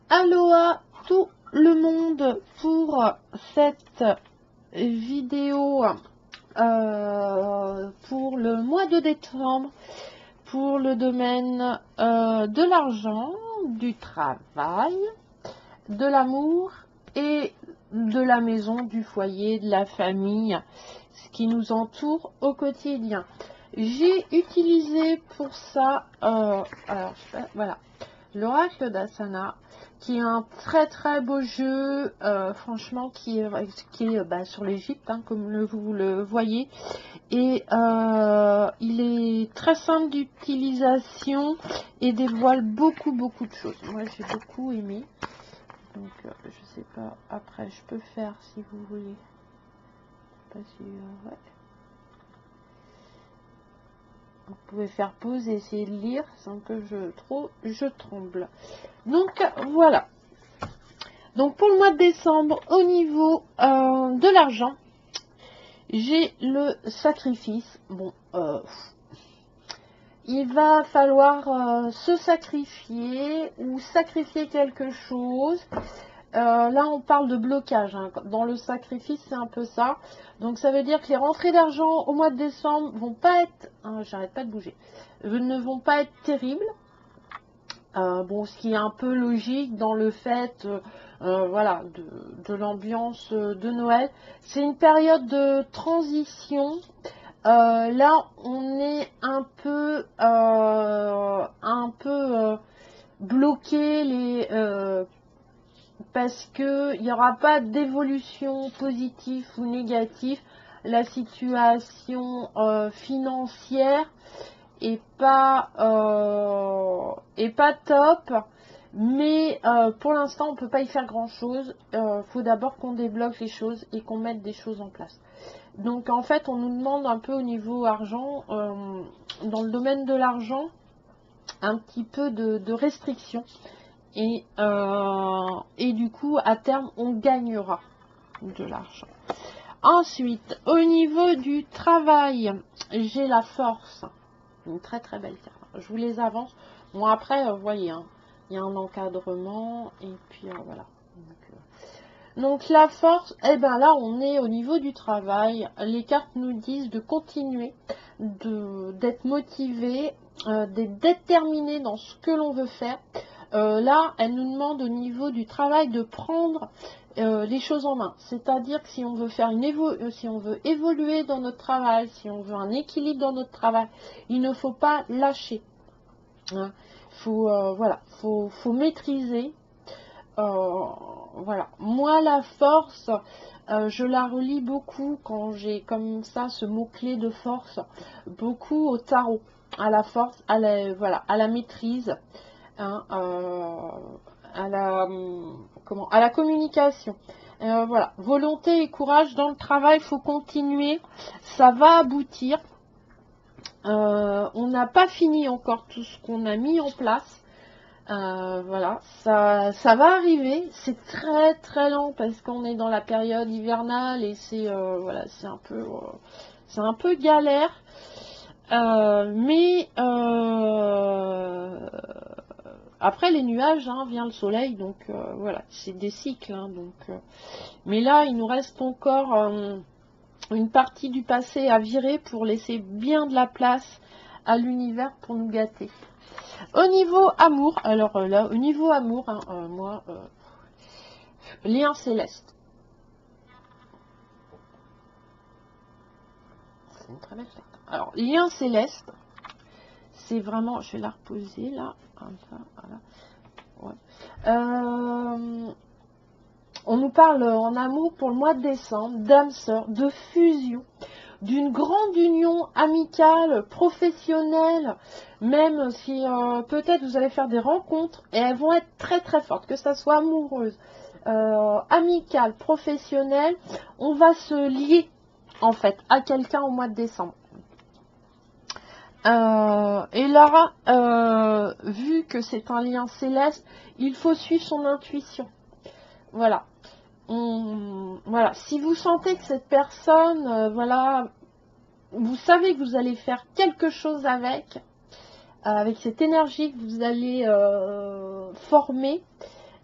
Aloha tout le monde pour cette vidéo pour le mois de décembre pour le domaine de l'argent, du travail, de l'amour et de la maison, du foyer, de la famille, ce qui nous entoure au quotidien. J'ai utilisé pour ça, voilà, l'oracle d'Asana, qui est un très très beau jeu, franchement, qui est sur l'Égypte, hein, comme vous le voyez, et il est très simple d'utilisation et dévoile beaucoup de choses. Moi j'ai beaucoup aimé, donc je sais pas, après je peux faire si vous voulez, pas si, ouais. Vous pouvez faire pause et essayer de lire sans que je tremble. Donc voilà. Donc pour le mois de décembre, au niveau de l'argent, j'ai le sacrifice. Bon, il va falloir se sacrifier ou sacrifier quelque chose. Là, on parle de blocage. Hein. Dans le sacrifice, c'est un peu ça. Donc, ça veut dire que les rentrées d'argent au mois de décembre vont pas être... Hein, j'arrête pas de bouger. Ne vont pas être terribles. Bon, ce qui est un peu logique dans le fait, voilà, de l'ambiance de Noël. C'est une période de transition. Là, on est un peu bloqué parce que il n'y aura pas d'évolution positive ou négative. La situation financière est pas top, mais pour l'instant on peut pas y faire grand chose. Faut d'abord qu'on débloque les choses et qu'on mette des choses en place. Donc en fait on nous demande un peu au niveau argent, dans le domaine de l'argent, un petit peu de restrictions, et du coup à terme on gagnera de l'argent. Ensuite, au niveau du travail, j'ai la force. Une très très belle carte. Je vous les avance. Bon, après, vous voyez, hein, il y a un encadrement. Et puis, voilà. Donc, la force, eh bien là, on est au niveau du travail. Les cartes nous disent de continuer, d'être motivé, d'être déterminé dans ce que l'on veut faire. Là, elle nous demande au niveau du travail de prendre les choses en main. C'est-à-dire que si on veut faire si on veut évoluer dans notre travail, si on veut un équilibre dans notre travail, il ne faut pas lâcher. Hein. Voilà, faut maîtriser. Voilà. Moi, la force, je la relie beaucoup quand j'ai comme ça ce mot-clé de force, beaucoup au tarot, à la force, à la maîtrise. Hein, à la communication. Voilà, volonté et courage dans le travail, il faut continuer, ça va aboutir. On n'a pas fini encore tout ce qu'on a mis en place. Voilà, ça va arriver. C'est très très lent parce qu'on est dans la période hivernale et c'est voilà, c'est un peu galère. Mais après les nuages, hein, vient le soleil, donc voilà, c'est des cycles. Hein, mais là, il nous reste encore une partie du passé à virer pour laisser bien de la place à l'univers pour nous gâter. Au niveau amour, alors là, au niveau amour, hein, moi, lien céleste. C'est une très belle carte. Alors, lien céleste, c'est vraiment, je vais la reposer là, comme ça, voilà. Ouais. On nous parle en amour pour le mois de décembre d'âme sœur, de fusion, d'une grande union amicale, professionnelle, même si peut-être vous allez faire des rencontres et elles vont être très très fortes, que ça soit amoureuse, amicale, professionnelle, on va se lier en fait à quelqu'un au mois de décembre. Et là, vu que c'est un lien céleste, il faut suivre son intuition. Voilà. Voilà. Si vous sentez que cette personne, voilà, vous savez que vous allez faire quelque chose avec cette énergie que vous allez former,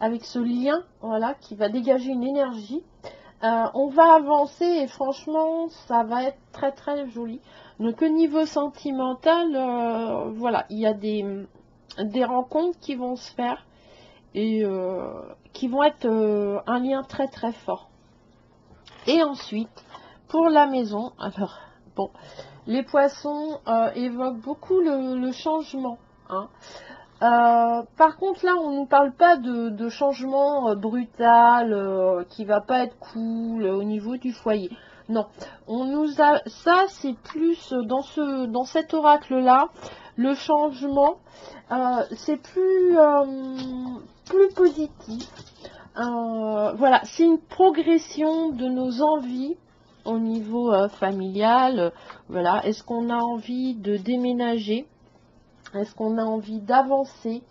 avec ce lien, voilà, qui va dégager une énergie. On va avancer et franchement, ça va être très très joli. Donc au niveau sentimental, voilà, il y a des rencontres qui vont se faire et qui vont être un lien très très fort. Et ensuite, pour la maison, alors, bon, les poissons évoquent beaucoup le changement, hein. Par contre, là, on ne nous parle pas de changement brutal qui va pas être cool au niveau du foyer. Non, on nous a ça, c'est plus dans cet oracle-là, le changement, c'est plus positif. Voilà, c'est une progression de nos envies au niveau familial. Voilà, est-ce qu'on a envie de déménager? Est-ce qu'on a envie d'avancer?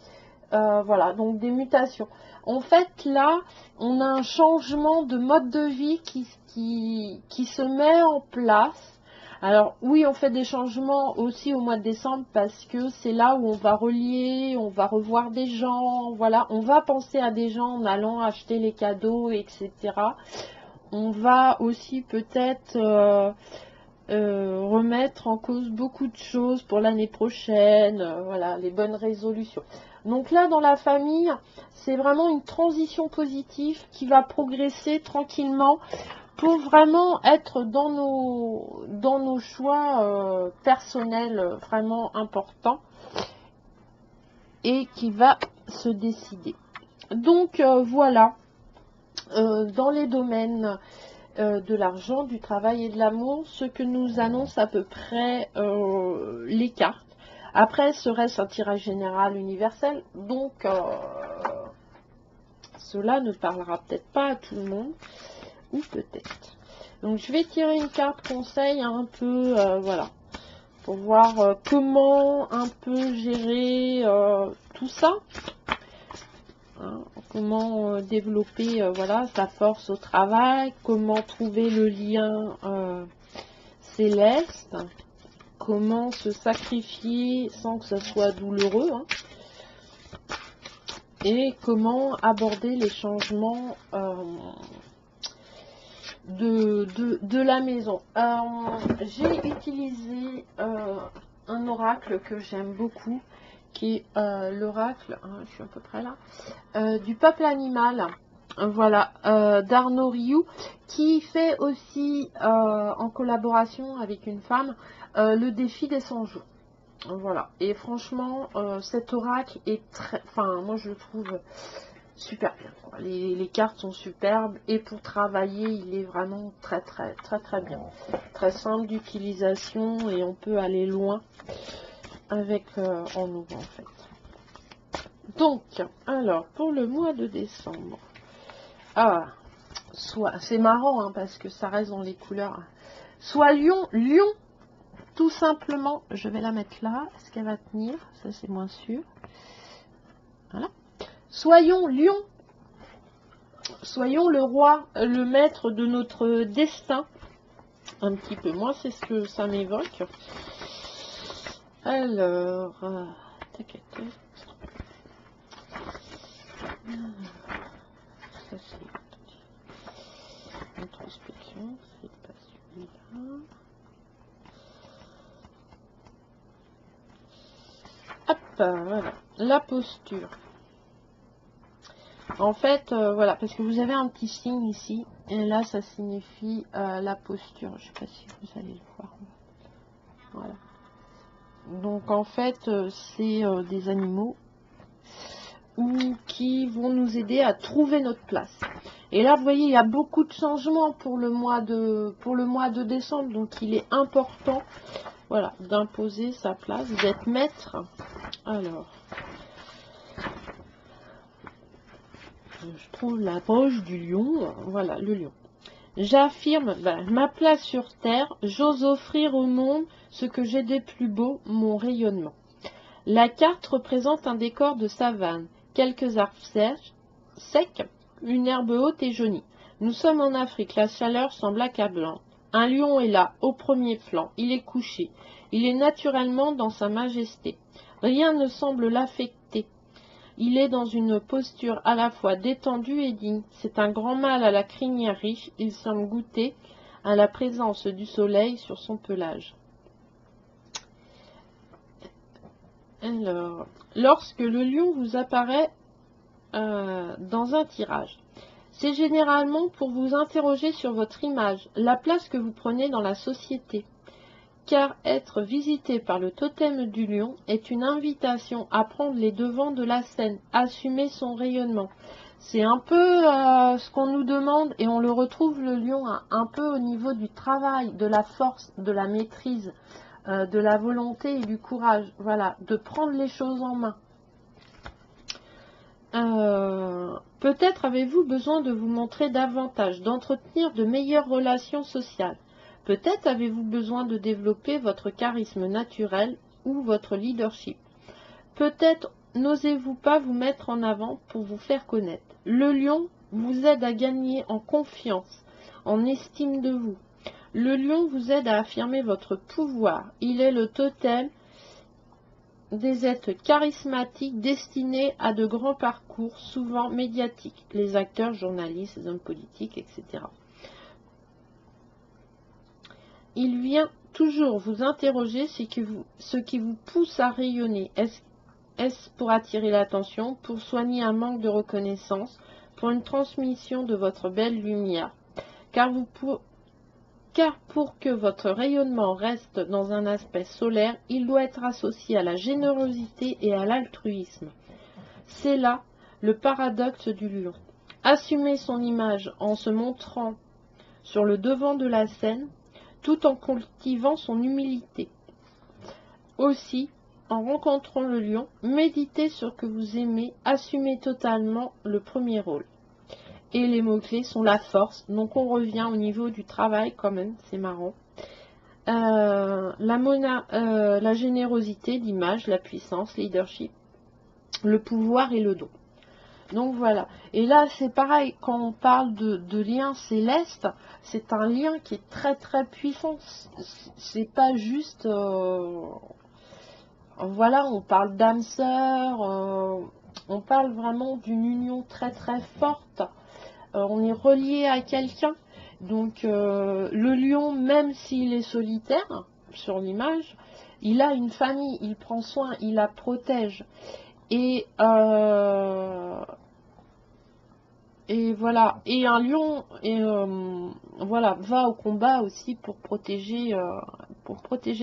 Voilà, donc des mutations. En fait, là, on a un changement de mode de vie qui se met en place. Alors, oui, on fait des changements aussi au mois de décembre parce que c'est là où on va relier, on va revoir des gens, voilà, on va penser à des gens en allant acheter les cadeaux, etc. On va aussi peut-être remettre en cause beaucoup de choses pour l'année prochaine, voilà, les bonnes résolutions. Donc là, dans la famille, c'est vraiment une transition positive qui va progresser tranquillement pour vraiment être dans nos choix personnels vraiment importants et qui va se décider. Donc voilà, dans les domaines de l'argent, du travail et de l'amour, ce que nous annonce à peu près les cartes. Après, serait-ce un tirage général universel, donc cela ne parlera peut-être pas à tout le monde, ou peut-être. Donc je vais tirer une carte conseil un peu, voilà, pour voir comment un peu gérer tout ça. Hein, comment développer voilà, sa force au travail, comment trouver le lien céleste, comment se sacrifier sans que ce soit douloureux, hein, et comment aborder les changements de la maison. J'ai utilisé un oracle que j'aime beaucoup, qui est l'oracle, hein, je suis à peu près là, du peuple animal, voilà, d'Arnaud Rioux, qui fait aussi en collaboration avec une femme le défi des 100 jours. Voilà, et franchement cet oracle est très, enfin moi je le trouve super bien, quoi. Les cartes sont superbes et pour travailler il est vraiment très bien, très simple d'utilisation et on peut aller loin avec en ouvrant en fait. Donc, alors, pour le mois de décembre, c'est marrant hein, parce que ça reste dans les couleurs. Soit Lion, tout simplement, je vais la mettre là, est-ce qu'elle va tenir? Ça c'est moins sûr. Voilà. Soyons Lion, soyons le roi, le maître de notre destin. Un petit peu, moi c'est ce que ça m'évoque. Alors, ça c'est introspection, c'est pas celui-là. Hop, voilà, la posture. En fait, voilà, parce que vous avez un petit signe ici, et là ça signifie la posture. Je ne sais pas si vous allez le voir. Voilà. Donc en fait, c'est des animaux qui vont nous aider à trouver notre place. Et là, vous voyez, il y a beaucoup de changements pour le mois de décembre. Donc, il est important, voilà, d'imposer sa place, d'être maître. Alors, je trouve la poche du lion. Voilà, le lion. J'affirme ma place sur terre. J'ose offrir au monde ce que j'ai de plus beau, mon rayonnement. La carte représente un décor de savane. Quelques arbres secs, une herbe haute et jaunie. Nous sommes en Afrique, la chaleur semble accablante. Un lion est là, au premier plan, il est couché. Il est naturellement dans sa majesté. Rien ne semble l'affecter. Il est dans une posture à la fois détendue et digne. C'est un grand mâle à la crinière riche. Il semble goûter à la présence du soleil sur son pelage. Alors, lorsque le lion vous apparaît dans un tirage, c'est généralement pour vous interroger sur votre image, la place que vous prenez dans la société. Car être visité par le totem du lion est une invitation à prendre les devants de la scène, assumer son rayonnement. C'est un peu ce qu'on nous demande, et on le retrouve le lion un peu au niveau du travail, de la force, de la maîtrise, de la volonté et du courage. Voilà, de prendre les choses en main. Peut-être avez-vous besoin de vous montrer davantage, d'entretenir de meilleures relations sociales. Peut-être avez-vous besoin de développer votre charisme naturel ou votre leadership. Peut-être n'osez-vous pas vous mettre en avant pour vous faire connaître. Le lion vous aide à gagner en confiance, en estime de vous. Le lion vous aide à affirmer votre pouvoir. Il est le totem des êtres charismatiques destinés à de grands parcours, souvent médiatiques. Les acteurs, journalistes, les hommes politiques, etc. Il vient toujours vous interroger ce qui vous pousse à rayonner. Est-ce pour attirer l'attention, pour soigner un manque de reconnaissance, pour une transmission de votre belle lumière? Car pour que votre rayonnement reste dans un aspect solaire, il doit être associé à la générosité et à l'altruisme. C'est là le paradoxe du lion. Assumer son image en se montrant sur le devant de la scène, tout en cultivant son humilité. Aussi, en rencontrant le lion, méditez sur ce que vous aimez, assumez totalement le premier rôle. Et les mots-clés sont la force, donc on revient au niveau du travail quand même, c'est marrant. La générosité, l'image, la puissance, leadership, le pouvoir et le don. Donc voilà. Et là, c'est pareil, quand on parle de lien céleste, c'est un lien qui est très très puissant. C'est pas juste... voilà, on parle d'âme sœur, on parle vraiment d'une union très très forte. On est relié à quelqu'un. Donc le lion, même s'il est solitaire, sur l'image, il a une famille, il prend soin, il la protège. Et voilà. Et un lion voilà, va au combat aussi pour protéger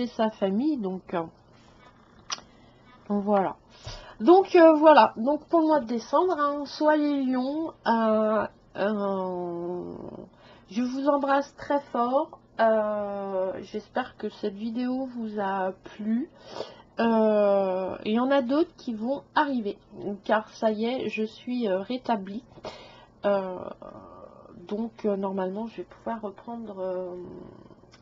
sa famille. Donc voilà. Donc voilà. Donc pour le mois de décembre, hein, soyez lions. Je vous embrasse très fort. J'espère que cette vidéo vous a plu. Il y en a d'autres qui vont arriver, car ça y est, je suis rétablie. Donc normalement, je vais pouvoir reprendre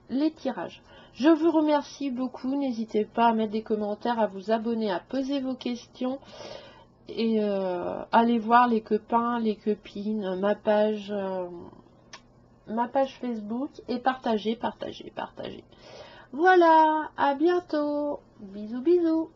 les tirages. Je vous remercie beaucoup. N'hésitez pas à mettre des commentaires, à vous abonner, à poser vos questions. Et allez voir les copains, les copines, ma page Facebook, et partagez. Voilà, à bientôt. Bisous, bisous.